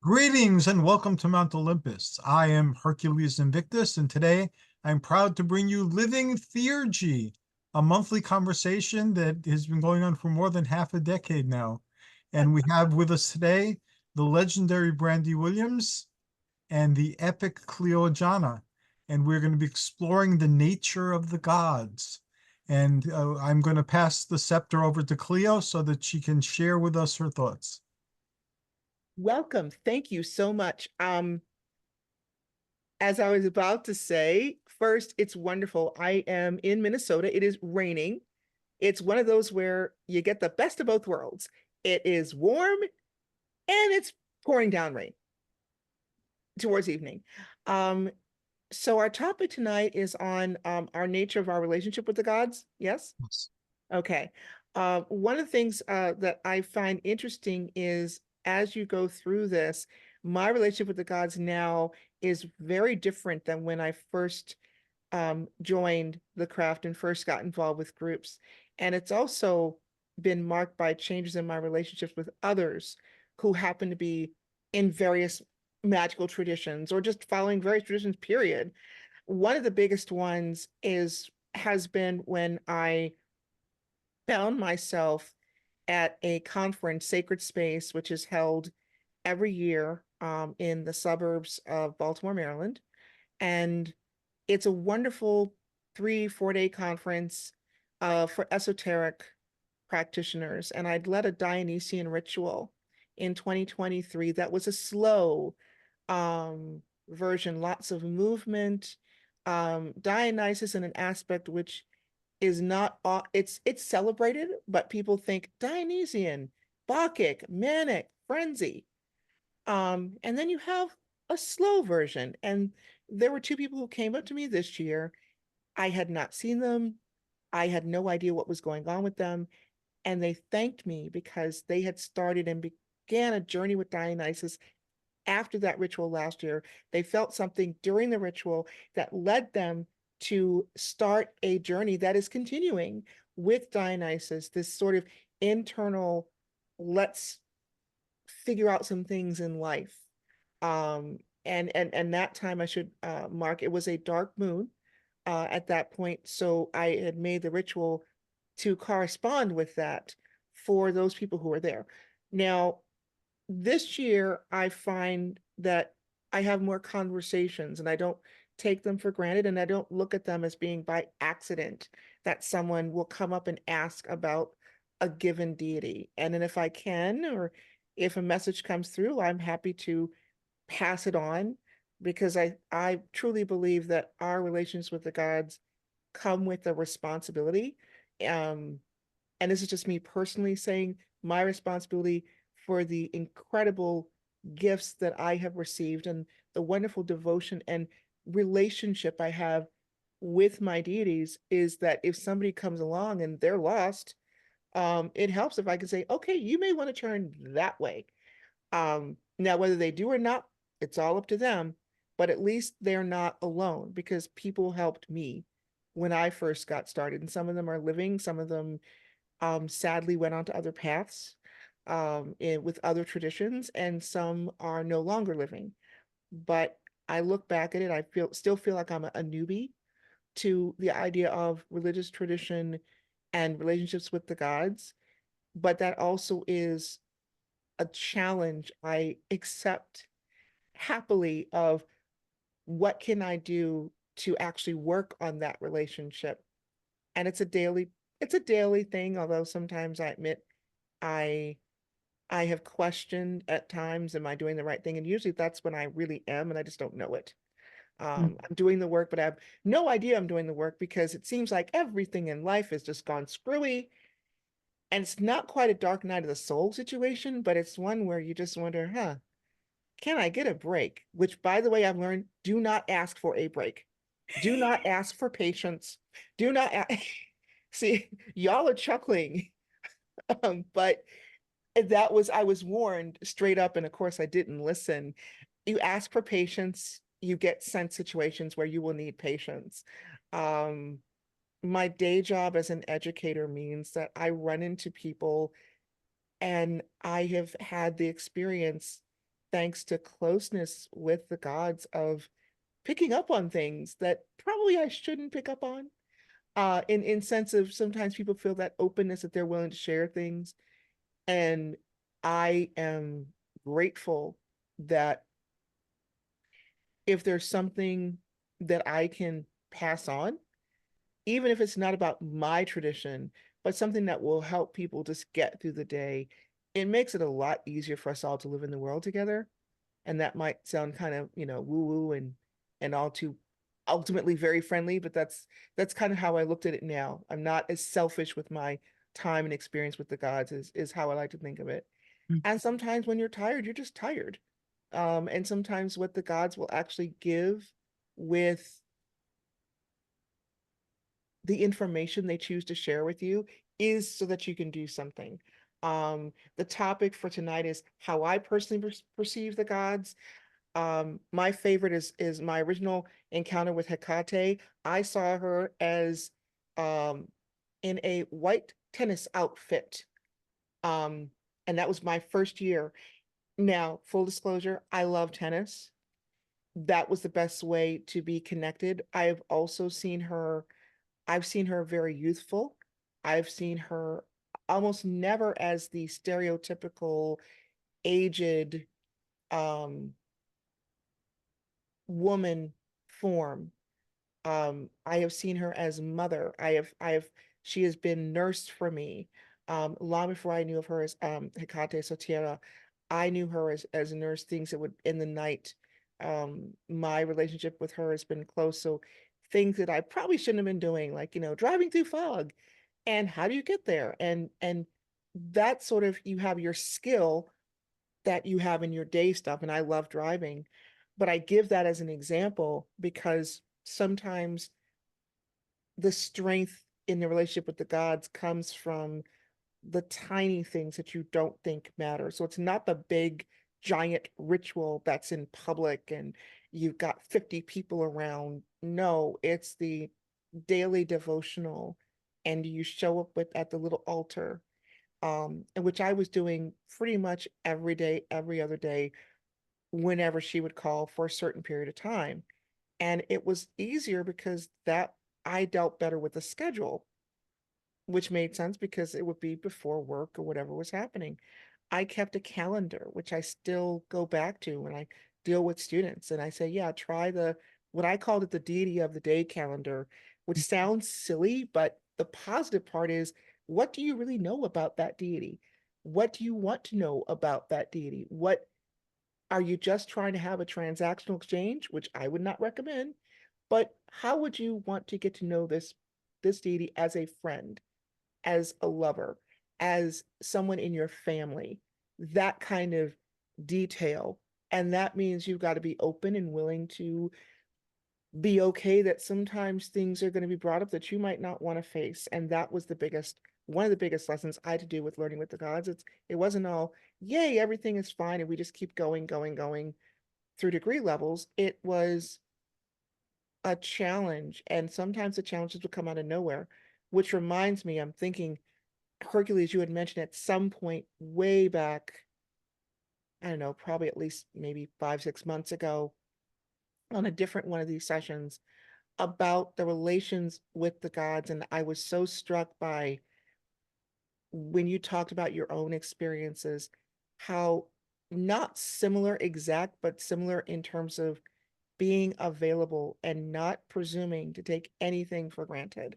Greetings and welcome to Mount Olympus. I am Hercules Invictus, and today I'm proud to bring you Living Theurgy, a monthly conversation that has been going on for more than half a decade now. And we have with us today the legendary Brandy Williams and the epic Clio Ajana. And we're going to be exploring the nature of the gods. And I'm going to pass the scepter over to Clio so that she can share with us her thoughts. Welcome. Thank you so much. As I was about to say, first, it's wonderful. I am in Minnesota. It is raining. It's one of those where you get the best of both worlds. It is warm and it's pouring down rain towards evening. Um, so our topic tonight is on our nature of our relationship with the gods. Yes? Yes. Okay. One of the things that I find interesting is as you go through this, my relationship with the gods now is very different than when I first joined the craft and first got involved with groups. And it's also been marked by changes in my relationships with others who happen to be in various magical traditions or just following various traditions, period. One of the biggest ones has been when I found myself at a conference, Sacred Space, which is held every year in the suburbs of Baltimore, Maryland. And it's a wonderful 3, 4 day conference for esoteric practitioners. And I'd led a Dionysian ritual in 2023 that was a slow version, lots of movement. Dionysus in an aspect which is not it's celebrated, but people think Dionysian, Bacchic, manic, frenzy. And then you have a slow version. And there were two people who came up to me this year. I had not seen them. I had no idea what was going on with them. And they thanked me because they had started and began a journey with Dionysus after that ritual last year. They felt something during the ritual that led them to start a journey that is continuing with Dionysus, this sort of internal, let's figure out some things in life. And that time I should mark, it was a dark moon at that point. So I had made the ritual to correspond with that for those people who were there. Now, this year I find that I have more conversations and I don't take them for granted and I don't look at them as being by accident that someone will come up and ask about a given deity. And then if I can, or if a message comes through, I'm happy to pass it on because I truly believe that our relations with the gods come with a responsibility. Um, and this is just me personally saying my responsibility for the incredible gifts that I have received and the wonderful devotion and relationship I have with my deities is that if somebody comes along and they're lost, it helps if I can say, okay, you may want to turn that way. Now, whether they do or not, it's all up to them, but at least they're not alone because people helped me when I first got started. And some of them are living, some of them sadly went on to other paths with other traditions, and some are no longer living. But I look back at it, I still feel like I'm a newbie to the idea of religious tradition and relationships with the gods. But that also is a challenge I accept happily of what can I do to actually work on that relationship. And it's a daily thing, although sometimes I admit I I have questioned at times, am I doing the right thing? And usually that's when I really am, and I just don't know it. I'm doing the work, but I have no idea I'm doing the work because it seems like everything in life has just gone screwy. And it's not quite a dark night of the soul situation, but it's one where you just wonder, huh, can I get a break? Which, by the way, I've learned do not ask for a break. Do not ask for patience. Do not see, y'all are chuckling. But I was warned straight up, and of course I didn't listen. You ask for patience, you get sent situations where you will need patience. Um, my day job as an educator means that I run into people and I have had the experience. thanks to closeness with the gods of picking up on things that probably I shouldn't pick up on. In sense of sometimes people feel that openness that they're willing to share things. And I am grateful that if there's something that I can pass on, even if it's not about my tradition, but something that will help people just get through the day, it makes it a lot easier for us all to live in the world together. And that might sound kind of, woo woo and all too ultimately very friendly, but that's kind of how I looked at it now. I'm not as selfish with my time and experience with the gods is how I like to think of it. And sometimes when you're tired, you're just tired. And sometimes what the gods will actually give with the information they choose to share with you is so that you can do something. The topic for tonight is how I personally perceive the gods. My favorite is my original encounter with Hecate. I saw her as in a white tennis outfit. Um, and that was my first year. Now, full disclosure, I love tennis. That was the best way to be connected. I've seen her very youthful. I've seen her almost never as the stereotypical aged um, woman form. I have seen her as mother. She has been nursed for me. Long before I knew of her as Hecate Sotira, I knew her as a nurse, things that would in the night. My relationship with her has been close. So things that I probably shouldn't have been doing, like, driving through fog. And how do you get there? And that sort of you have your skill that you have in your day stuff. And I love driving, but I give that as an example because sometimes the strength in the relationship with the gods comes from the tiny things that you don't think matter. So it's not the big giant ritual that's in public and you've got 50 people around. No, it's the daily devotional and you show up at the little altar, and which I was doing pretty much every day, every other day, whenever she would call for a certain period of time. And it was easier because that I dealt better with the schedule, which made sense because it would be before work or whatever was happening. I kept a calendar, which I still go back to when I deal with students. And I say, yeah, try what I called it the deity of the day calendar, which sounds silly, but the positive part is, what do you really know about that deity? What do you want to know about that deity? What are you just trying to have a transactional exchange, which I would not recommend? But how would you want to get to know this deity as a friend, as a lover, as someone in your family? That kind of detail. And that means you've got to be open and willing to be okay that sometimes things are going to be brought up that you might not want to face. And that was one of the biggest lessons I had to do with learning with the gods. It wasn't all, yay, everything is fine, and we just keep going, going, going through degree levels. It was a challenge, and sometimes the challenges would come out of nowhere, which reminds me, I'm thinking, Hercules, you had mentioned at some point way back, I don't know, probably at least maybe 5, 6 months ago, on a different one of these sessions about the relations with the gods. And I was so struck by when you talked about your own experiences, how not similar exact, but similar in terms of being available and not presuming to take anything for granted.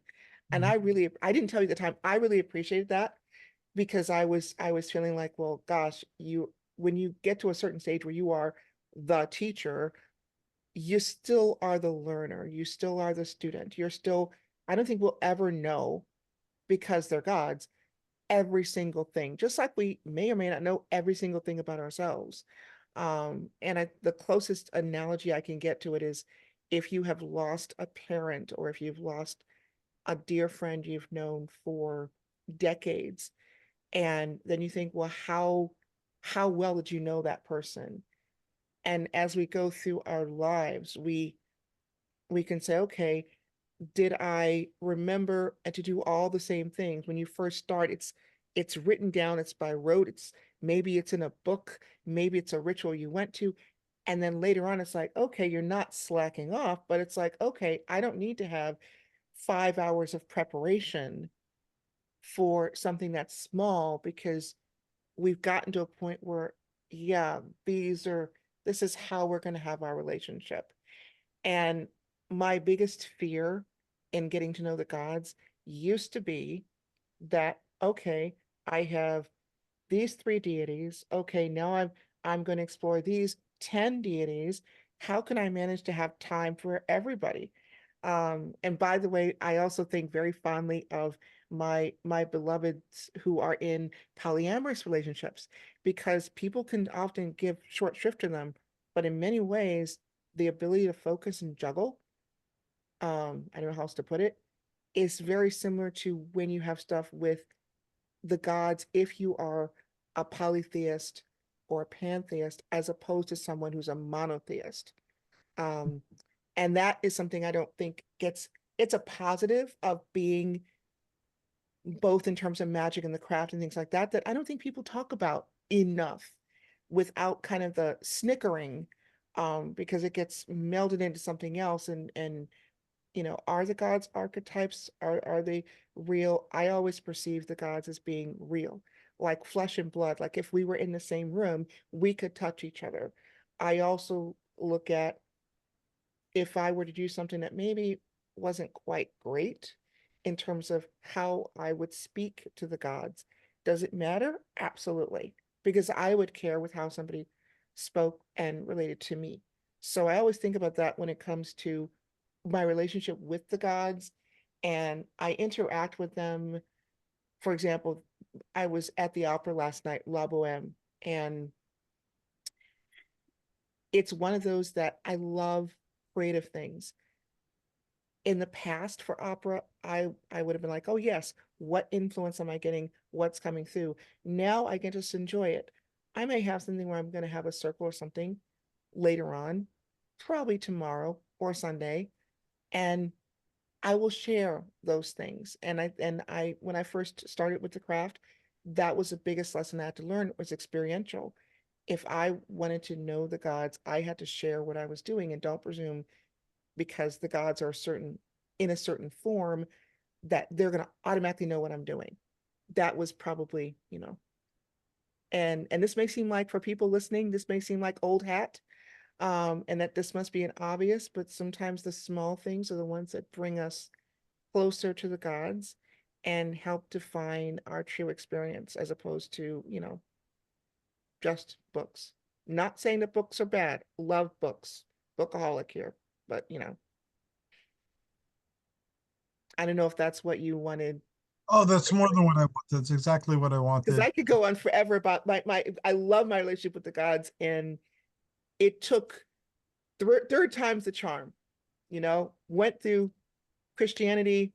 And I didn't tell you at the time, I really appreciated that because I was feeling like, well, gosh, when you get to a certain stage where you are the teacher, you still are the learner, you still are the student. I don't think we'll ever know, because they're gods, every single thing, just like we may or may not know every single thing about ourselves. The closest analogy I can get to it is if you have lost a parent or if you've lost a dear friend you've known for decades, and then you think, well, how well did you know that person? And as we go through our lives, we can say, okay, did I remember to do all the same things? When you first start, it's written down, it's by rote, it's maybe it's in a book, maybe it's a ritual you went to. And then later on, it's like, okay, you're not slacking off, but it's like, okay, I don't need to have 5 hours of preparation for something that's small because we've gotten to a point where, yeah, this is how we're going to have our relationship. And my biggest fear in getting to know the gods used to be that, okay, I have these three deities. Okay, now I'm going to explore these 10 deities. How can I manage to have time for everybody? And by the way, I also think very fondly of my beloveds who are in polyamorous relationships because people can often give short shrift to them, but in many ways, the ability to focus and juggle, I don't know how else to put it, is very similar to when you have stuff with the gods if you are a polytheist or a pantheist as opposed to someone who's a monotheist. Um, and that is something I don't think it's a positive of being both in terms of magic and the craft and things like that, that I don't think people talk about enough without kind of the snickering, because it gets melded into something else and are the gods archetypes? Are they real? I always perceive the gods as being real, like flesh and blood. Like if we were in the same room, we could touch each other. I also look at if I were to do something that maybe wasn't quite great in terms of how I would speak to the gods. Does it matter? Absolutely. Because I would care with how somebody spoke and related to me. So I always think about that when it comes to my relationship with the gods and I interact with them. For example, I was at the opera last night, La Boheme, and it's one of those that I love creative things. In the past for opera, I would have been like, oh yes, what influence am I getting? What's coming through? Now I can just enjoy it. I may have something where I'm going to have a circle or something later on, probably tomorrow or Sunday, and I will share those things. And I when I first started with the craft, that was the biggest lesson I had to learn was experiential. If I wanted to know the gods, I had to share what I was doing and don't presume because the gods are certain in a certain form that they're going to automatically know what I'm doing. That was probably, and this may seem like for people listening, this may seem like old hat, and that this must be an obvious, but sometimes the small things are the ones that bring us closer to the gods and help define our true experience as opposed to, just books. Not saying that books are bad. Love books. Bookaholic here, but I don't know if that's what you wanted. Oh, that's more than what I want. That's exactly what I Because wanted. I could go on forever about my I love my relationship with the gods, and it took third time's the charm, went through Christianity,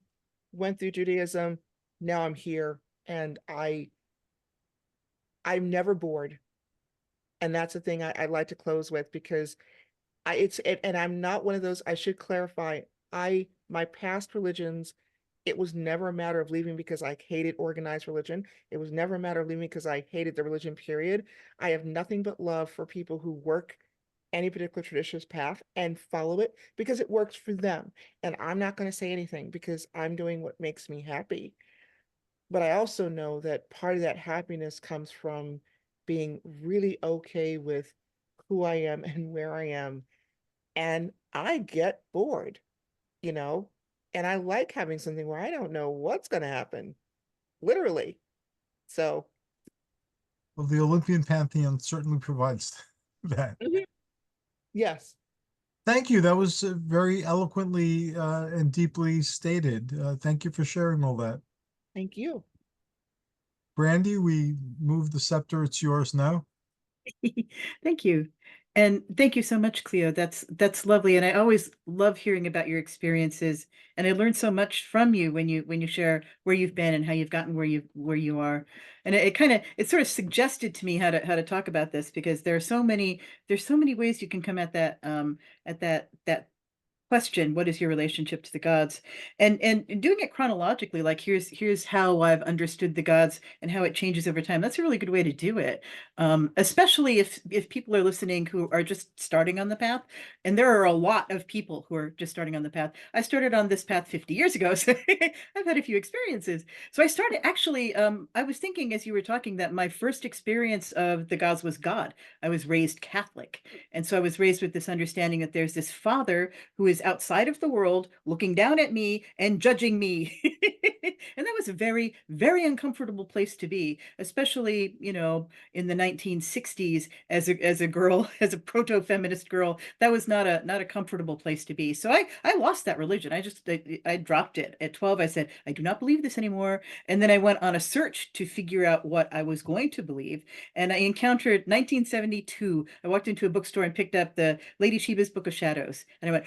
went through Judaism, now I'm here, and I'm never bored. And that's the thing I like to close with because and I'm not one of those, I should clarify, my past religions, it was never a matter of leaving because I hated organized religion. It was never a matter of leaving because I hated the religion, period. I have nothing but love for people who work any particular tradition's path and follow it because it works for them. And I'm not going to say anything because I'm doing what makes me happy. But I also know that part of that happiness comes from being really okay with who I am and where I am. And I get bored, you know, and I like having something where I don't know what's going to happen, literally. So, Well, the Olympian Pantheon certainly provides that. mhm, yes, Thank you. That was very eloquently and deeply stated. Thank you for sharing all that. thank you. Brandy, we move the scepter. It's yours now. Thank you. And thank you so much, Clio. That's lovely. And I always love hearing about your experiences. And I learned so much from you when you share where you've been and how you've gotten where you are. And it sort of suggested to me how to talk about this because there's so many ways you can come at that question, what is your relationship to the gods? And doing it chronologically, like here's how I've understood the gods and how it changes over time. That's a really good way to do it. Especially if people are listening who are just starting on the path. And there are a lot of people who are just starting on the path. I started on this path 50 years ago, so I've had a few experiences. So I started actually, I was thinking as you were talking that my first experience of the gods was God. I was raised Catholic. And so I was raised with this understanding that there's this father who is outside of the world looking down at me and judging me. And that was a very, very uncomfortable place to be, especially, you know, in the 1960s as a girl, as a proto-feminist girl. That was not a comfortable place to be. So I lost that religion. I dropped it. At 12, I said, I do not believe this anymore. And then I went on a search to figure out what I was going to believe. And I encountered 1972. I walked into a bookstore and picked up the Lady Shiva's Book of Shadows. And I went,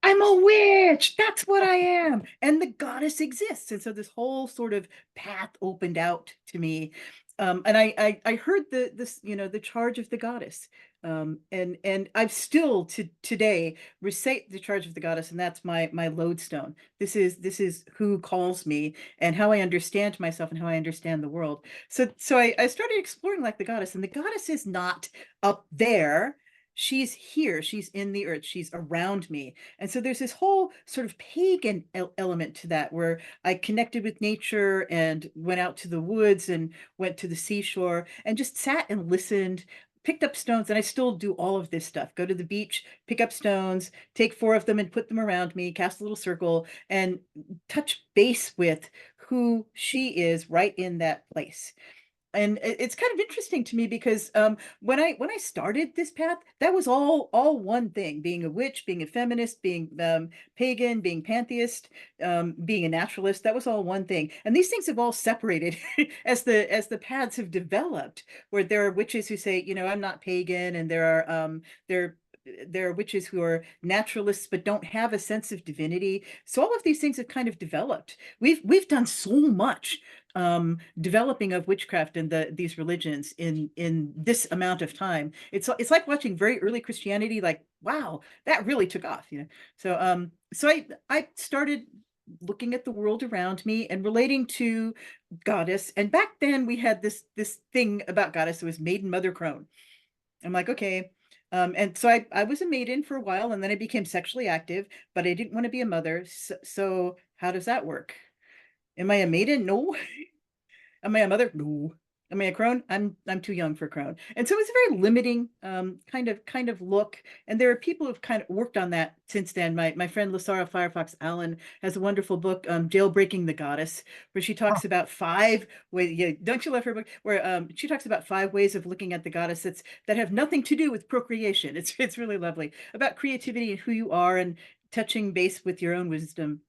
I'm a witch. That's what I am. And the goddess exists. And so this whole sort of path opened out to me. And I heard this, you know, the charge of the goddess. And I've still to today recite the charge of the goddess, and that's my lodestone. This is who calls me and how I understand myself and how I understand the world. So I started exploring like the goddess, and the goddess is not up there. She's here, she's in the earth, she's around me. And so there's this whole sort of pagan element to that, where I connected with nature and went out to the woods and went to the seashore and just sat and listened, picked up stones. And I still do all of this stuff. Go to the beach, pick up stones, take 4 of them and put them around me, cast a little circle, and touch base with who she is right in that place. And it's kind of interesting to me because when I started this path, that was all one thing: being a witch, being a feminist, being pagan, being pantheist, being a naturalist. That was all one thing. And these things have all separated as the paths have developed, where there are witches who say, you know, I'm not pagan, and there are witches who are naturalists but don't have a sense of divinity. So all of these things have kind of developed. We've done so much developing of witchcraft and these religions in this amount of time. It's like watching very early Christianity, like, wow, that really took off, you know. So I started looking at the world around me and relating to goddess. And back then we had this thing about goddess that was maiden mother crone. I'm like, okay. And so I was a maiden for a while, and then I became sexually active, but I didn't want to be a mother. So how does that work? Am I a maiden? No. Am I a mother? No. Am I a crone? I'm too young for crone. And so it's a very limiting kind of look. And there are people who've kind of worked on that since then. My friend Lasara Firefox Allen has a wonderful book, Jailbreaking the Goddess, where she Huh. talks about 5 ways. Yeah, don't you love her book? Where she talks about 5 ways of looking at the goddess that have nothing to do with procreation. It's really lovely, about creativity and who you are, and touching base with your own wisdom.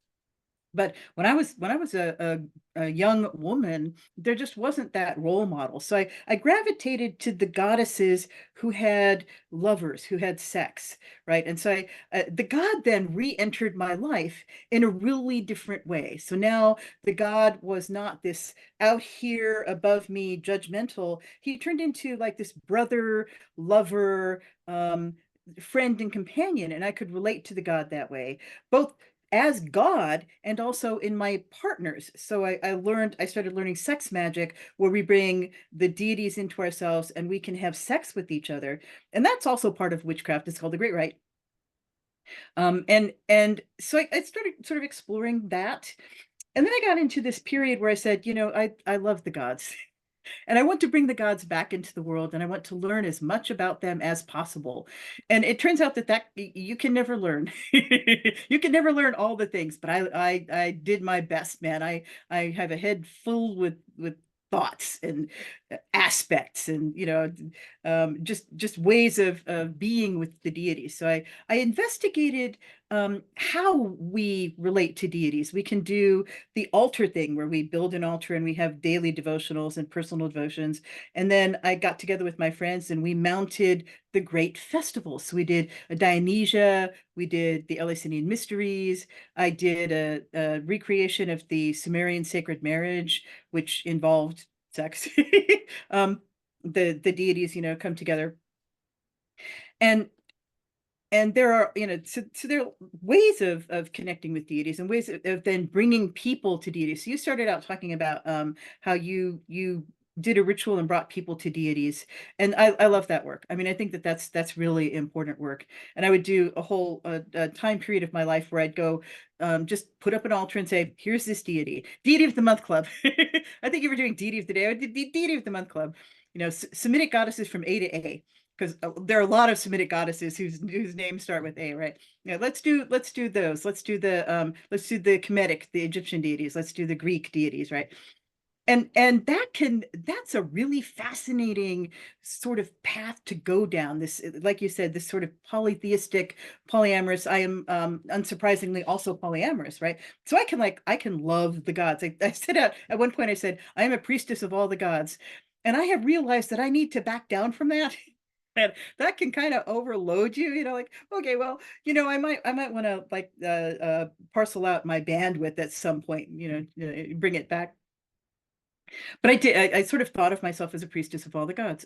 But when I was a young woman, there just wasn't that role model. So I gravitated to the goddesses who had lovers, who had sex, right? And so the god then re-entered my life in a really different way. So now the god was not this out here above me judgmental. He turned into like this brother, lover, friend and companion, and I could relate to the god that way, both as God and also in my partners. So I started learning sex magic, where we bring the deities into ourselves and we can have sex with each other. And that's also part of witchcraft. It's called the Great Rite. And so I started sort of exploring that. And then I got into this period where I said, you know, I love the gods. And I want to bring the gods back into the world, and I want to learn as much about them as possible. And it turns out that you can never learn. You can never learn all the things, but I did my best, man. I have a head full with thoughts and aspects, and you know, just ways of being with the deities. So I investigated how we relate to deities. We can do the altar thing, where we build an altar and we have daily devotionals and personal devotions. And then I got together with my friends and we mounted the great festivals. So we did a Dionysia, we did the Eleusinian Mysteries. I did a recreation of the Sumerian sacred marriage, which involved sex. The deities, you know, come together. And and there are, so there are ways of connecting with deities and ways of then bringing people to deities. So you started out talking about how you did a ritual and brought people to deities, and I love that work. I mean, I think that that's really important work. And I would do a whole time period of my life where I'd go just put up an altar and say, here's this deity of the month club. I think you were doing deity of the day. I did deity of the month club. Semitic goddesses from A to A, because there are a lot of Semitic goddesses whose names start with A, right? Let's do those. Let's do the Kemetic, the Egyptian deities. Let's do the Greek deities, right? And that's a really fascinating sort of path to go down. This, like you said, this sort of polytheistic, polyamorous. I am unsurprisingly also polyamorous, right? So I can love the gods. I said at one point, I said, I am a priestess of all the gods. And I have realized that I need to back down from that. And that can kind of overload you, like, okay, well, I might want to like parcel out my bandwidth at some point, bring it back. But I sort of thought of myself as a priestess of all the gods.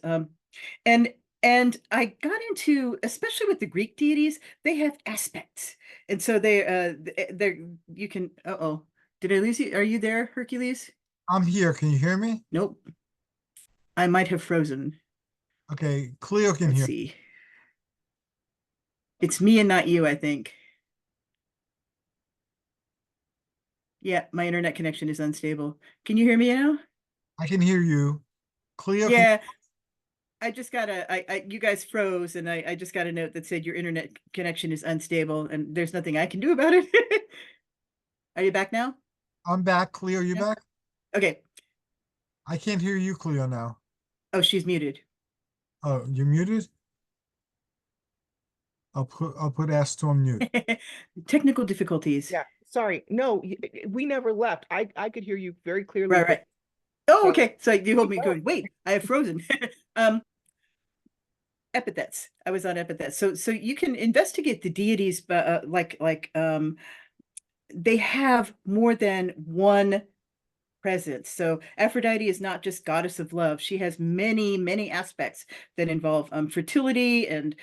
And I got into, especially with the Greek deities, they have aspects. And so they're you can, uh-oh. Did I lose you? Are you there, Hercules? I'm here. Can you hear me? Nope. I might have frozen. Okay, Clio can Let's hear. see. It's me and not you, I think. Yeah, my internet connection is unstable. Can you hear me now? I can hear you. Clio can. Yeah, I just got you guys froze, and I just got a note that said your internet connection is unstable, and there's nothing I can do about it. Are you back now? I'm back. Clio, you Yeah. back? Okay. I can't hear you, Clio, now. Oh, she's muted. Oh, you're muted? I'll put S to unmute. Technical difficulties. Yeah, sorry. No, we never left. I could hear you very clearly, Right, but right. Oh, so okay. So you hold me no. going, wait, I have frozen. um, Epithets. I was on epithets. So you can investigate the deities, but they have more than one presence. So Aphrodite is not just goddess of love. She has many, many aspects that involve fertility and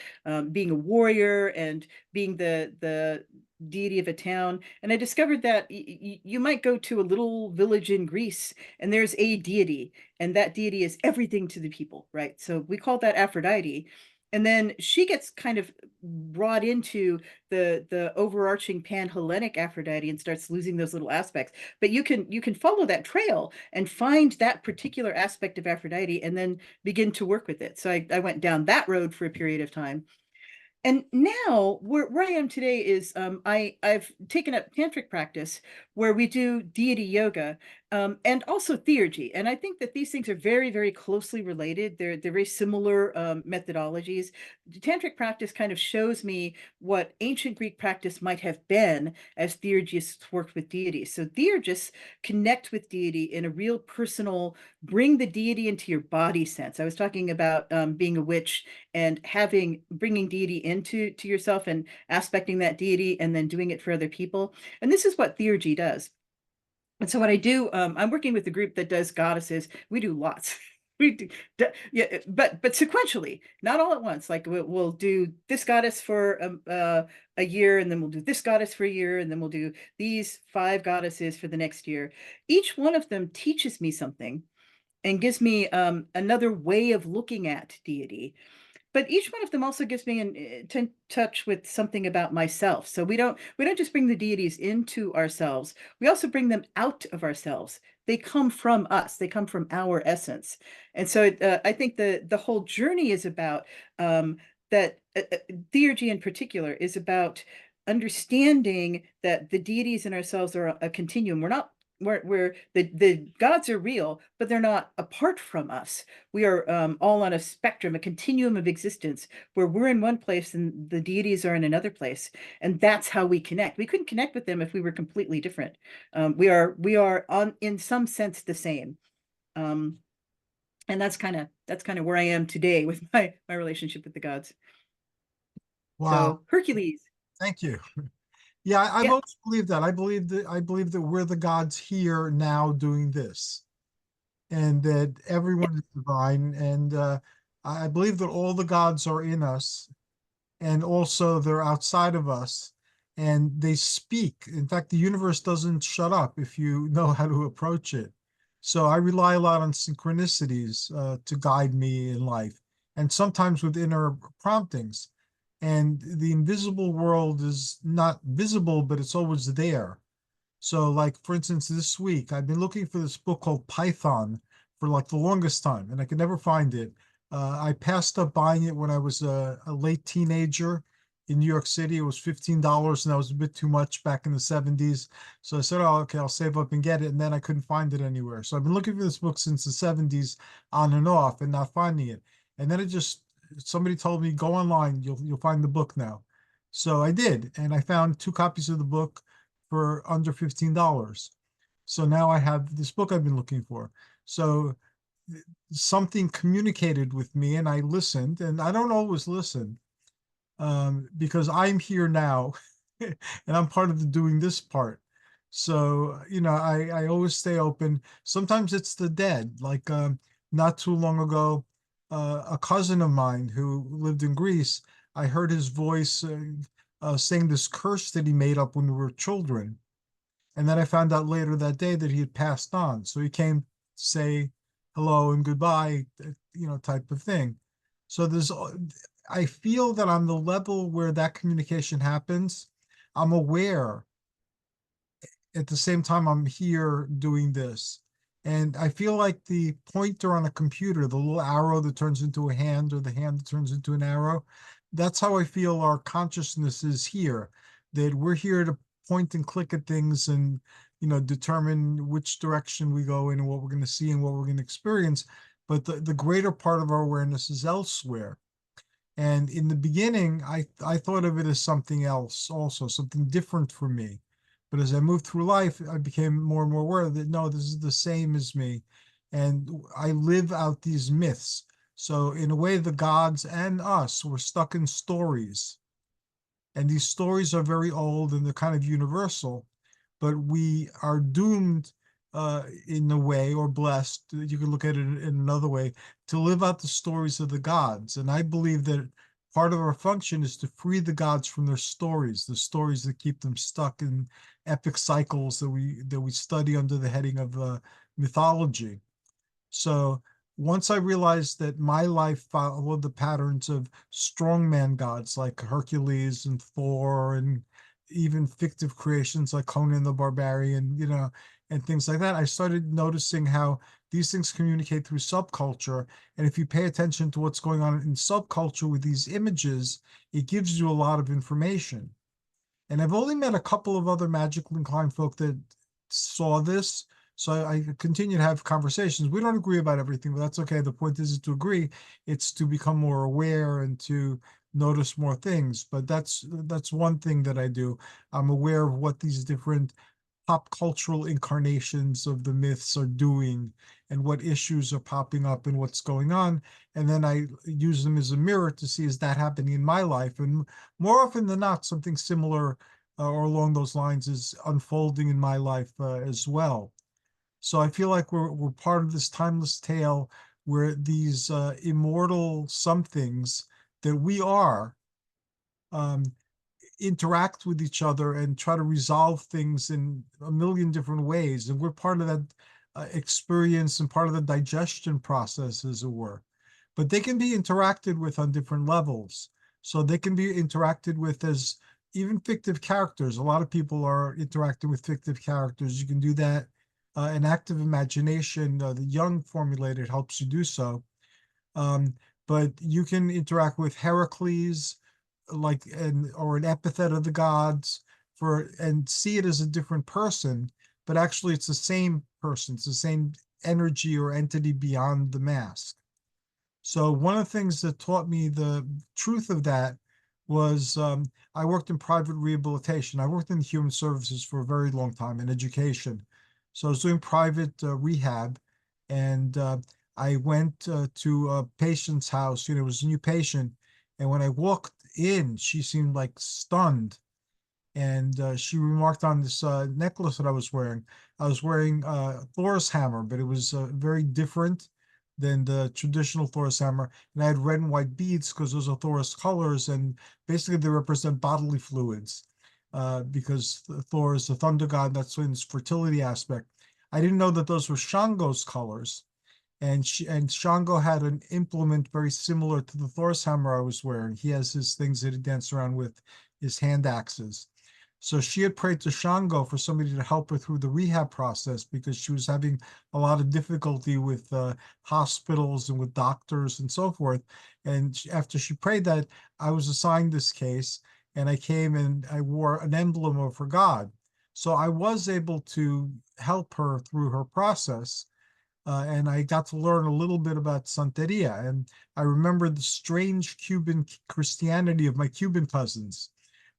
being a warrior and being the deity of a town. And I discovered that you might go to a little village in Greece and there's a deity, and that deity is everything to the people, right? So we call that Aphrodite. And then she gets kind of brought into the overarching pan-Hellenic Aphrodite and starts losing those little aspects. But you can follow that trail and find that particular aspect of Aphrodite and then begin to work with it. So I went down that road for a period of time. And now where I am today is I've taken up tantric practice where we do deity yoga and also theurgy. And I think that these things are very, very closely related. They're very similar methodologies. Tantric practice kind of shows me what ancient Greek practice might have been as theurgists worked with deities. So theurgists connect with deity in a real personal, bring the deity into your body sense. I was talking about being a witch and bringing deity into yourself and aspecting that deity and then doing it for other people. And this is what theurgy does. And so what I do, I'm working with a group that does goddesses. We do lots. We do, yeah, but sequentially, not all at once. Like we'll do this goddess for a year, and then we'll do this goddess for a year, and then we'll do these 5 goddesses for the next year. Each one of them teaches me something and gives me another way of looking at deity. But each one of them also gives me in touch with something about myself. So we don't just bring the deities into ourselves. We also bring them out of ourselves. They come from us. They come from our essence. And so I think the whole journey is about that. Theurgy in particular is about understanding that the deities in ourselves are a continuum. We're the gods are real, but they're not apart from us. We are all on a spectrum, a continuum of existence, where we're in one place and the deities are in another place, and that's how we connect. We couldn't connect with them if we were completely different. We are on, in some sense, the same, um, and that's kind of where I am today with my relationship with the gods. Wow. So Hercules. Thank you. Yeah, I've Yeah. always believed that. I believe that we're the gods here now doing this, and that everyone is divine. And I believe that all the gods are in us, and also they're outside of us, and they speak. In fact, the universe doesn't shut up if you know how to approach it. So I rely a lot on synchronicities to guide me in life, and sometimes with inner promptings. And the invisible world is not visible, but it's always there. So, like, for instance, this week, I've been looking for this book called Python for like the longest time, and I could never find it. I passed up buying it when I was a late teenager in New York City. It was $15, and that was a bit too much back in the 70s. So I said, oh, okay, I'll save up and get it. And then I couldn't find it anywhere. So I've been looking for this book since the 70s on and off and not finding it. And then somebody told me, go online, you'll find the book now. So I did, and I found 2 copies of the book for under $15. So now I have this book I've been looking for. So something communicated with me and I listened, and I don't always listen because I'm here now and I'm part of the doing this part. So, I always stay open. Sometimes it's the dead, like not too long ago, a cousin of mine who lived in Greece, I heard his voice saying this curse that he made up when we were children. And then I found out later that day that he had passed on. So he came to say hello and goodbye, type of thing. So I feel that on the level where that communication happens, I'm aware at the same time I'm here doing this. And I feel like the pointer on a computer, the little arrow that turns into a hand or the hand that turns into an arrow, that's how I feel our consciousness is here, that we're here to point and click at things and, determine which direction we go in and what we're going to see and what we're going to experience. But the greater part of our awareness is elsewhere. And in the beginning, I thought of it as something else, also something different for me. But as I moved through life, I became more and more aware that no, this is the same as me. And I live out these myths. So in a way, the gods and us were stuck in stories. And these stories are very old and they're kind of universal, but we are doomed in a way, or blessed, you can look at it in another way, to live out the stories of the gods. And I believe that part of our function is to free the gods from their stories, the stories that keep them stuck in epic cycles that we study under the heading of mythology. So once I realized that my life followed the patterns of strongman gods like Hercules and Thor, and even fictive creations like Conan the Barbarian, and things like that, I started noticing how these things communicate through subculture. And if you pay attention to what's going on in subculture with these images, it gives you a lot of information. And I've only met a couple of other magically inclined folk that saw this. So I continue to have conversations. We don't agree about everything, but that's okay. The point isn't to agree. It's to become more aware and to notice more things. But that's one thing that I do. I'm aware of what these different pop cultural incarnations of the myths are doing and what issues are popping up and what's going on. And then I use them as a mirror to see, is that happening in my life? And more often than not, something similar or along those lines is unfolding in my life as well. So I feel like we're part of this timeless tale where these immortal somethings that we are um, interact with each other and try to resolve things in a million different ways. And we're part of that experience and part of the digestion process, as it were. But they can be interacted with on different levels. So they can be interacted with as even fictive characters. A lot of people are interacting with fictive characters. You can do that. An active imagination, the Jung formulated helps you do so. Um, but you can interact with Hercules, like or an epithet of the gods, and see it as a different person, but actually it's the same person, it's the same energy or entity beyond the mask. So one of the things that taught me the truth of that was I worked in private rehabilitation. I worked in human services for a very long time in education. So I was doing private rehab, and I went to a patient's house. It was a new patient. And when I walked in, she seemed like stunned. And she remarked on this necklace that I was wearing. I was wearing Thor's hammer, but it was very different. than the traditional Thor's hammer. And I had red and white beads because those are Thor's colors, and basically they represent bodily fluids. Because Thor is the thunder god, that's in his fertility aspect. I didn't know that those were Shango's colors. And Shango had an implement very similar to the Thor's hammer I was wearing. He has his things that he dances around with, his hand axes. So she had prayed to Shango for somebody to help her through the rehab process because she was having a lot of difficulty with hospitals and with doctors and so forth. And after she prayed that, I was assigned this case, and I came and I wore an emblem of her God. So I was able to help her through her process. And I got to learn a little bit about Santeria. And I remember the strange Cuban Christianity of my Cuban cousins.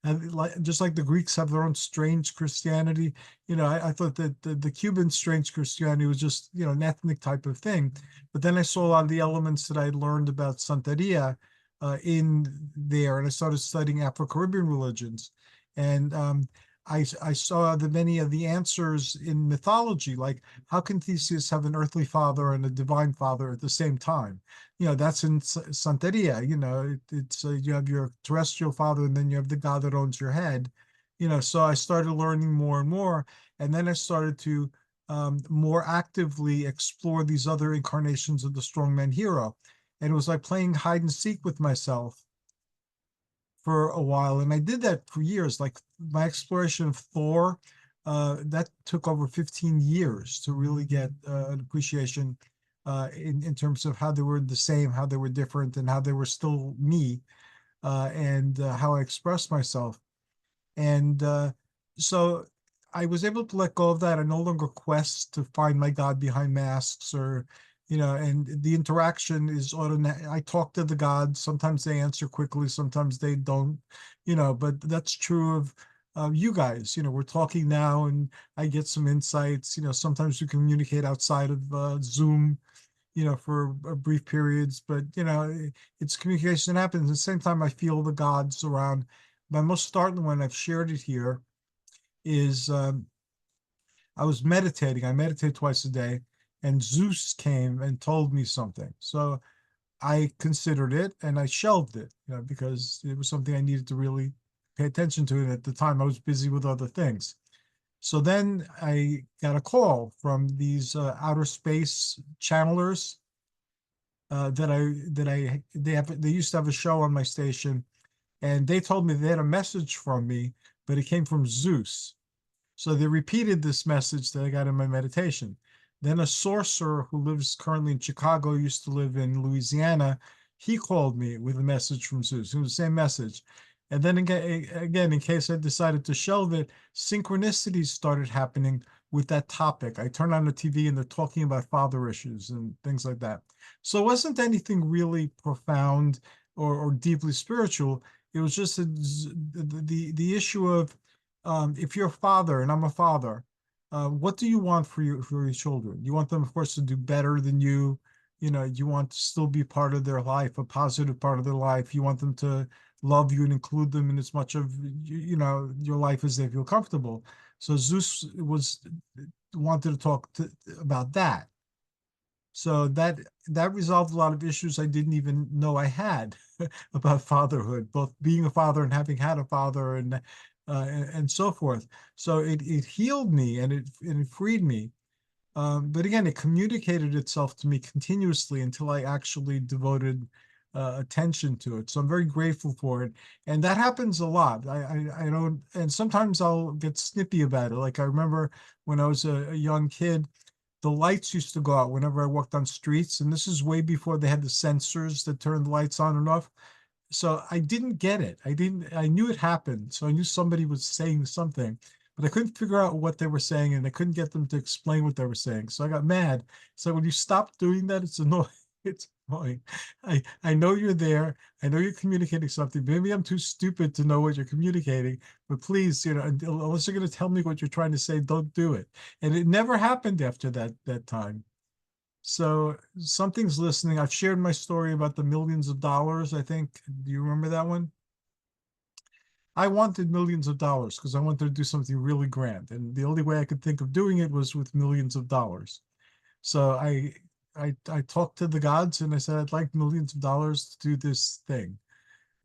And just like the Greeks have their own strange Christianity, I thought that the Cuban strange Christianity was just, an ethnic type of thing. But then I saw a lot of the elements that I learned about Santeria in there, and I started studying Afro-Caribbean religions. And I saw that many of the answers in mythology, like how can Theseus have an earthly father and a divine father at the same time? That's in Santeria. It's you have your terrestrial father, and then you have the god that owns your head. So I started learning more and more, and then I started to more actively explore these other incarnations of the strongman hero. And it was like playing hide and seek with myself for a while, and I did that for years. Like my exploration of Thor, that took over 15 years to really get an appreciation in terms of how they were the same, how they were different, and how they were still me, and how I expressed myself. And so I was able to let go of that. I no longer quest to find my God behind masks, or, and the interaction is automatic. I talk to the gods. Sometimes they answer quickly, sometimes they don't, but that's true of you guys. We're talking now and I get some insights. Sometimes we communicate outside of Zoom, for brief periods, but, it's communication that happens. At the same time, I feel the gods around. My most startling one, I've shared it here, is I was meditating. I meditate twice a day, and Zeus came and told me something. So I considered it and I shelved it, because it was something I needed to really pay attention to. And at the time, I was busy with other things. So then I got a call from these outer space channelers they used to have a show on my station, and they told me they had a message from me, but it came from Zeus. So they repeated this message that I got in my meditation. Then a sorcerer who lives currently in Chicago, used to live in Louisiana, he called me with a message from Zeus. It was the same message. And then again, in case I decided to shelve it, synchronicities started happening with that topic. I turn on the TV and they're talking about father issues and things like that. So it wasn't anything really profound or deeply spiritual. It was just the issue of, if you're a father and I'm a father, what do you want for your children? You want them, of course, to do better than you. You want to still be part of their life, a positive part of their life. You want them to love you and include them in as much of your life as they feel comfortable. So Zeus wanted to talk about that. So that resolved a lot of issues I didn't even know I had about fatherhood, both being a father and having had a father, and so forth. So it healed me, and it freed me. But again, it communicated itself to me continuously until I actually devoted attention to it. So I'm very grateful for it. And that happens a lot. I don't, and sometimes I'll get snippy about it. Like I remember when I was a young kid, the lights used to go out whenever I walked on streets. And this is way before they had the sensors that turned the lights on and off. So I didn't get it. I knew it happened. So I knew somebody was saying something, but I couldn't figure out what they were saying, and I couldn't get them to explain what they were saying. So I got mad. So when you stop doing that, it's annoying. It's annoying. I know you're there. I know you're communicating something. Maybe I'm too stupid to know what you're communicating, but please, unless you're going to tell me what you're trying to say, don't do it. And it never happened after that time. So something's listening. I've shared my story about the millions of dollars, I think. Do you remember that one? I wanted millions of dollars because I wanted to do something really grand. And the only way I could think of doing it was with millions of dollars. So I talked to the gods and I said, I'd like millions of dollars to do this thing.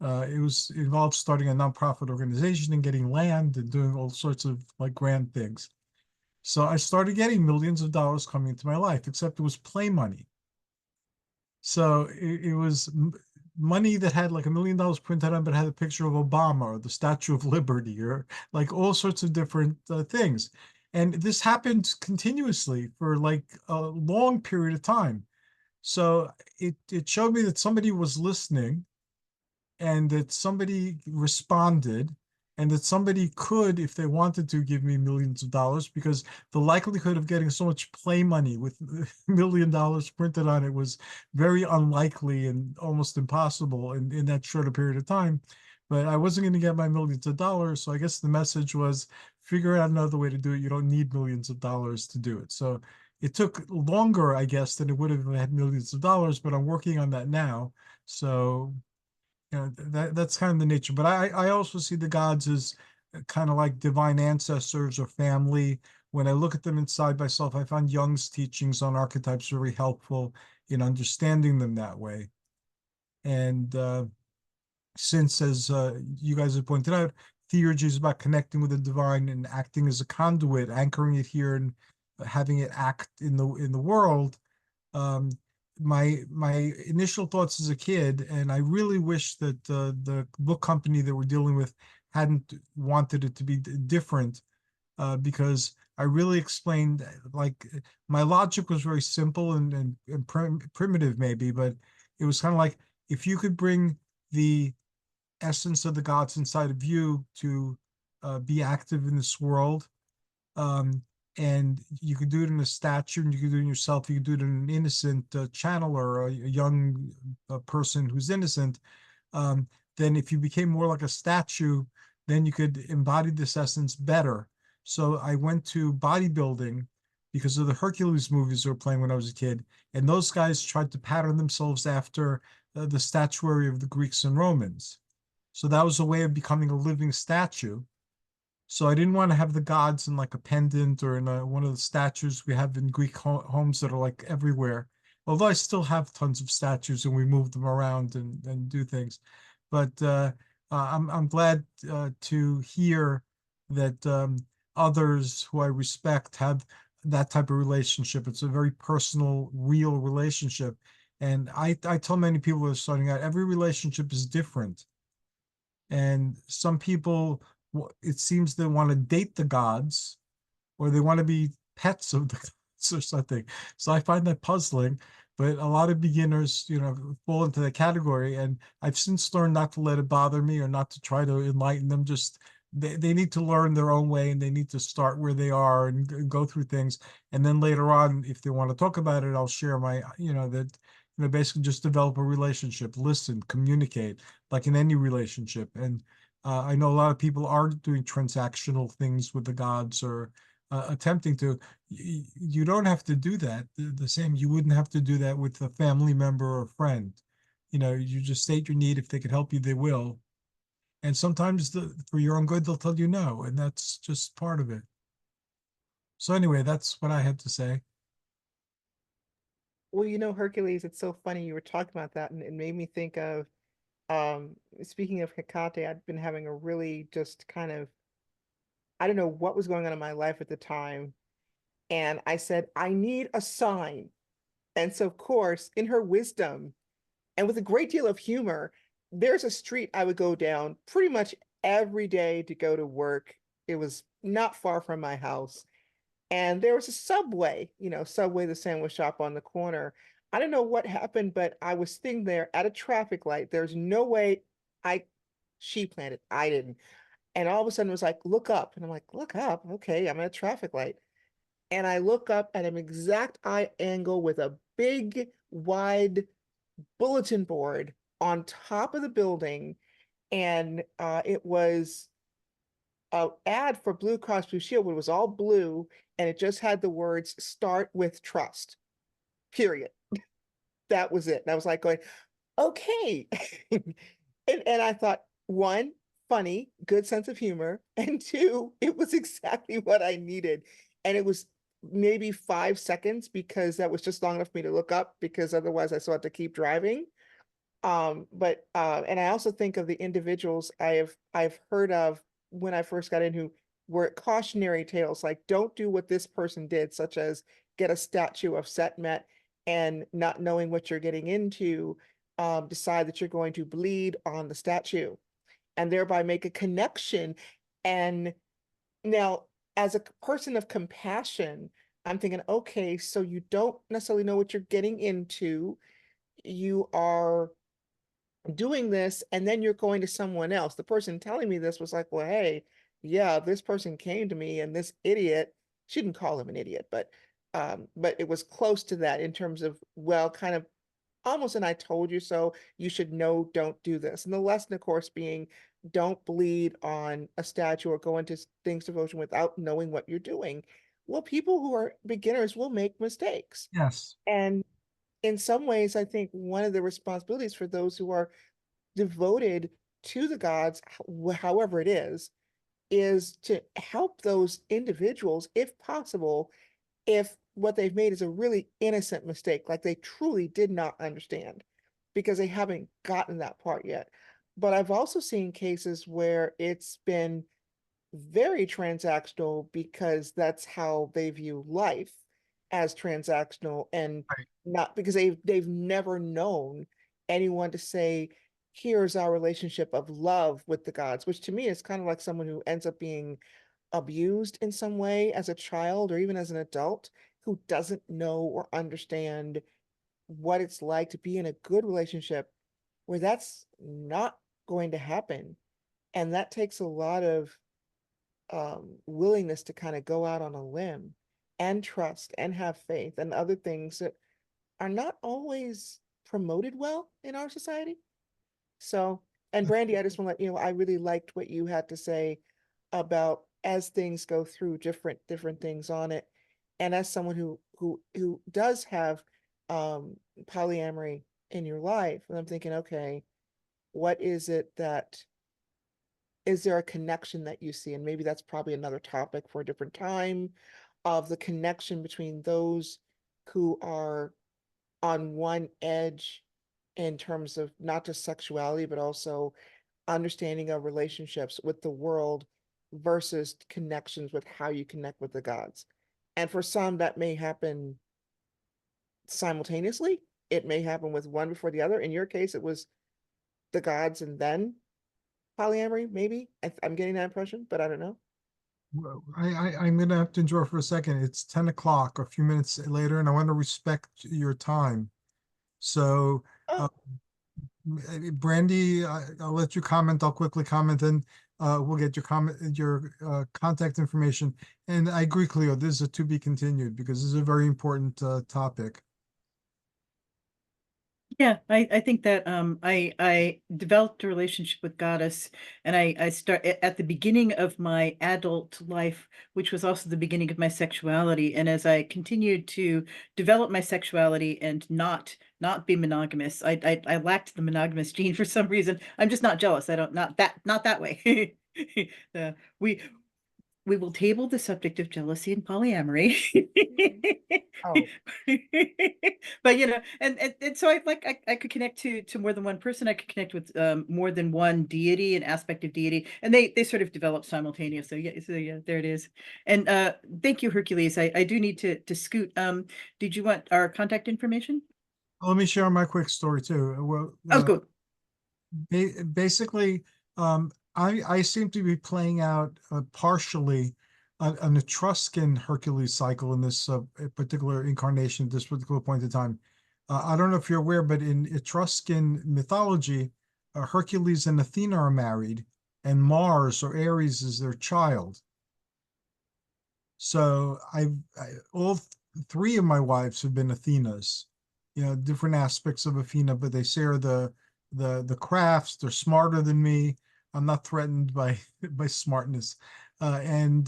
It involved starting a nonprofit organization and getting land and doing all sorts of like grand things. So I started getting millions of dollars coming into my life, except it was play money. So it was money that had like $1 million printed on, but had a picture of Obama or the Statue of Liberty or like all sorts of different things. And this happened continuously for like a long period of time. So it showed me that somebody was listening and that somebody responded and that somebody could, if they wanted to, give me millions of dollars, because the likelihood of getting so much play money with $1 million printed on it was very unlikely and almost impossible in that short a period of time. But I wasn't going to get my millions of dollars. So I guess the message was figure out another way to do it. You don't need millions of dollars to do it. So it took longer, I guess, than it would have if I had millions of dollars, but I'm working on that now. So that's kind of the nature. But I also see the gods as kind of like divine ancestors or family. When I look at them inside myself, I find Jung's teachings on archetypes very helpful in understanding them that way. And since, as you guys have pointed out, theurgy is about connecting with the divine and acting as a conduit, anchoring it here and having it act in the world. Um, my initial thoughts as a kid, and I really wish that the book company that we're dealing with hadn't wanted it to be different, because I really explained like my logic was very simple and primitive maybe, but it was kind of like if you could bring the essence of the gods inside of you to be active in this world. Um, and you could do it in a statue, and you could do it in yourself. You could do it in an innocent channel or a young person who's innocent. Um, then, if you became more like a statue, then you could embody this essence better. So I went to bodybuilding because of the Hercules movies they were playing when I was a kid, and those guys tried to pattern themselves after the statuary of the Greeks and Romans. So that was a way of becoming a living statue. So I didn't want to have the gods in like a pendant or in one of the statues we have in Greek homes that are like everywhere. Although I still have tons of statues and we move them around and do things. But I'm glad to hear that others who I respect have that type of relationship. It's a very personal, real relationship. And I tell many people who are starting out, every relationship is different. And some people, it seems they want to date the gods or they want to be pets of the gods or something. So I find that puzzling. But a lot of beginners, fall into that category. And I've since learned not to let it bother me or not to try to enlighten them. Just they need to learn their own way and they need to start where they are and go through things. And then later on, if they want to talk about it, I'll share basically just develop a relationship, listen, communicate, like in any relationship. And I know a lot of people are doing transactional things with the gods or attempting to. You don't have to do that. The same, you wouldn't have to do that with a family member or a friend. You just state your need. If they can help you, they will. And sometimes for your own good, they'll tell you no, and that's just part of it. So anyway, that's what I had to say. Well, Hercules, it's so funny you were talking about that, and it made me think of, speaking of Hecate, I'd been having a really just kind of, I don't know what was going on in my life at the time. And I said, I need a sign. And so, of course, in her wisdom and with a great deal of humor, there's a street I would go down pretty much every day to go to work. It was not far from my house. And there was a Subway, the sandwich shop on the corner. I don't know what happened, but I was sitting there at a traffic light. There's no way she planned it. I didn't. And all of a sudden it was like, look up. And I'm like, look up. Okay, I'm at a traffic light. And I look up at an exact eye angle with a big, wide bulletin board on top of the building. And it was an ad for Blue Cross Blue Shield. It was all blue and it just had the words "Start with Trust." Period. That was it. And I was like going, okay. and I thought, one, funny, good sense of humor, and two, it was exactly what I needed. And it was maybe 5 seconds, because that was just long enough for me to look up, because otherwise I still had to keep driving. And I also think of the individuals I've heard of when I first got in, who were cautionary tales, like, don't do what this person did, such as get a statue of Setmet and, not knowing what you're getting into, decide that you're going to bleed on the statue and thereby make a connection. And now, as a person of compassion, I'm thinking, okay, so you don't necessarily know what you're getting into. You are doing this, and then you're going to someone else. The person telling me this was like, well, hey, yeah, this person came to me, and this idiot, she didn't call him an idiot, but it was close to that, in terms of, well, kind of almost an I told you so, you should know, don't do this. And the lesson, of course, being, don't bleed on a statue or go into things devotion without knowing what you're doing. Well, people who are beginners will make mistakes. Yes. And in some ways, I think one of the responsibilities for those who are devoted to the gods, however it is to help those individuals, if possible, if what they've made is a really innocent mistake, like they truly did not understand, because they haven't gotten that part yet. But I've also seen cases where it's been very transactional, because that's how they view life, as transactional, and Right. not because they've never known anyone to say, here's our relationship of love with the gods, which to me is kind of like someone who ends up being abused in some way as a child or even as an adult, who doesn't know or understand what it's like to be in a good relationship where that's not going to happen. And that takes a lot of willingness to kind of go out on a limb and trust and have faith and other things that are not always promoted well in our society. So, and Brandy, I just want to let you know, I really liked what you had to say about, as things go through, different things on it. And as someone who does have polyamory in your life, and I'm thinking, okay, what is it that, is there a connection that you see? And maybe that's probably another topic for a different time, of the connection between those who are on one edge in terms of not just sexuality, but also understanding of relationships with the world versus connections with how you connect with the gods. And for some, that may happen simultaneously. It may happen with one before the other. In your case, it was the gods and then polyamory, maybe. I'm getting that impression, but I don't know. Well, I'm gonna have to endure for a second. It's 10 o'clock, a few minutes later, and I want to respect your time. So, uh, Oh, Brandy, I'll let you comment. I'll quickly comment, and we'll get your contact information. And I agree, Cleo, this is a to be continued, because this is a very important topic. Yeah, I think that I developed a relationship with Goddess, and I start at the beginning of my adult life, which was also the beginning of my sexuality. And as I continued to develop my sexuality and not be monogamous, I lacked the monogamous gene for some reason. I'm just not jealous. I don't not that way. We we will table the subject of jealousy and polyamory. oh, But and so I could connect to more than one person. I could connect with more than one deity, an aspect of deity, and they sort of develop simultaneously. So yeah, there it is. And thank you, Hercules. I do need to scoot. Did you want our contact information? Let me share my quick story too. Well, Oh, good. basically, I seem to be playing out partially an Etruscan Hercules cycle in this particular incarnation, this particular point in time. I don't know if you're aware, but in Etruscan mythology, Hercules and Athena are married, and Mars or Ares is their child. So all three of my wives have been Athenas, different aspects of Athena, but they share the crafts. They're smarter than me. I'm not threatened by by smartness, and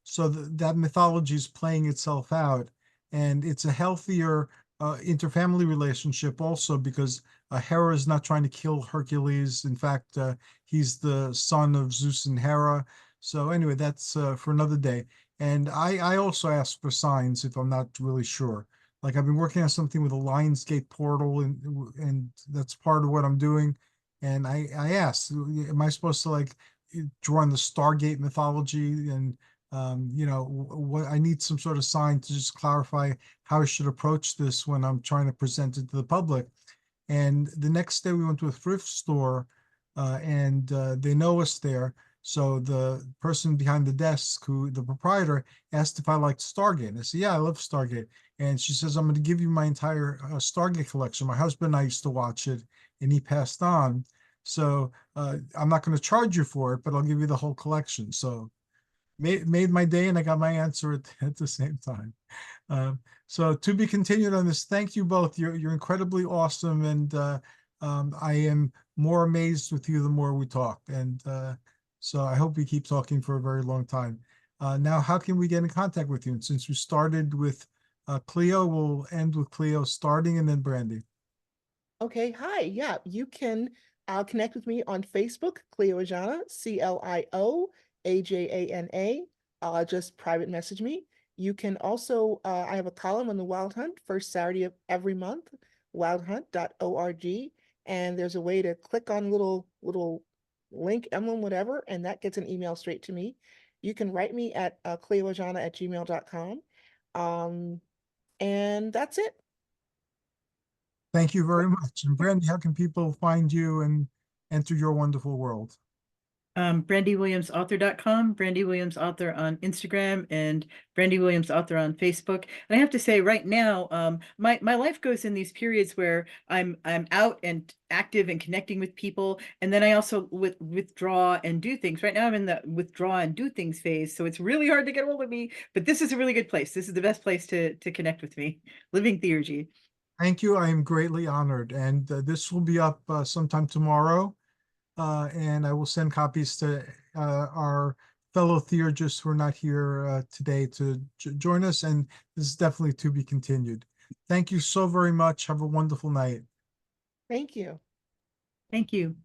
so that mythology is playing itself out, and it's a healthier interfamily relationship also, because Hera is not trying to kill Hercules. In fact, he's the son of Zeus and Hera. So anyway, that's for another day. And I also ask for signs if I'm not really sure. Like I've been working on something with a Lionsgate portal, and that's part of what I'm doing. And I asked, am I supposed to like draw on the Stargate mythology? And you know, what I need some sort of sign to just clarify how I should approach this when I'm trying to present it to the public. And the next day we went to a thrift store, and they know us there. So the person behind the desk, who the proprietor, asked if I liked Stargate. And I said, yeah, I love Stargate. And she says, I'm going to give you my entire Stargate collection. My husband and I used to watch it, and he passed on. So I'm not going to charge you for it, but I'll give you the whole collection. So made my day, and I got my answer at the same time. So to be continued on this. Thank you both. You're incredibly awesome, and I am more amazed with you the more we talk. And so I hope we keep talking for a very long time. Now, how can we get in contact with you? And since we started with Clio, we'll end with Clio starting, and then Brandy. Okay, hi. Yeah, you can connect with me on Facebook, Clio Ajana, CLIOAJANA. Just private message me. You can also, I have a column on the Wild Hunt, first Saturday of every month, wildhunt.org. And there's a way to click on little link, emblem, whatever, and that gets an email straight to me. You can write me at clioajana@gmail.com. And that's it. Thank you very much. And Brandy, how can people find you and enter your wonderful world? BrandyWilliamsAuthor.com, Brandy Williams Author on Instagram, and Brandy Williams Author on Facebook. And I have to say, right now, my life goes in these periods where I'm out and active and connecting with people, and then I also withdraw and do things. Right now, I'm in the withdraw and do things phase, so it's really hard to get a hold of me. But this is a really good place. This is the best place to connect with me. Living Theurgy. Thank you. I am greatly honored. And this will be up sometime tomorrow. And I will send copies to our fellow theurgists who are not here today to join us. And this is definitely to be continued. Thank you so very much. Have a wonderful night. Thank you. Thank you.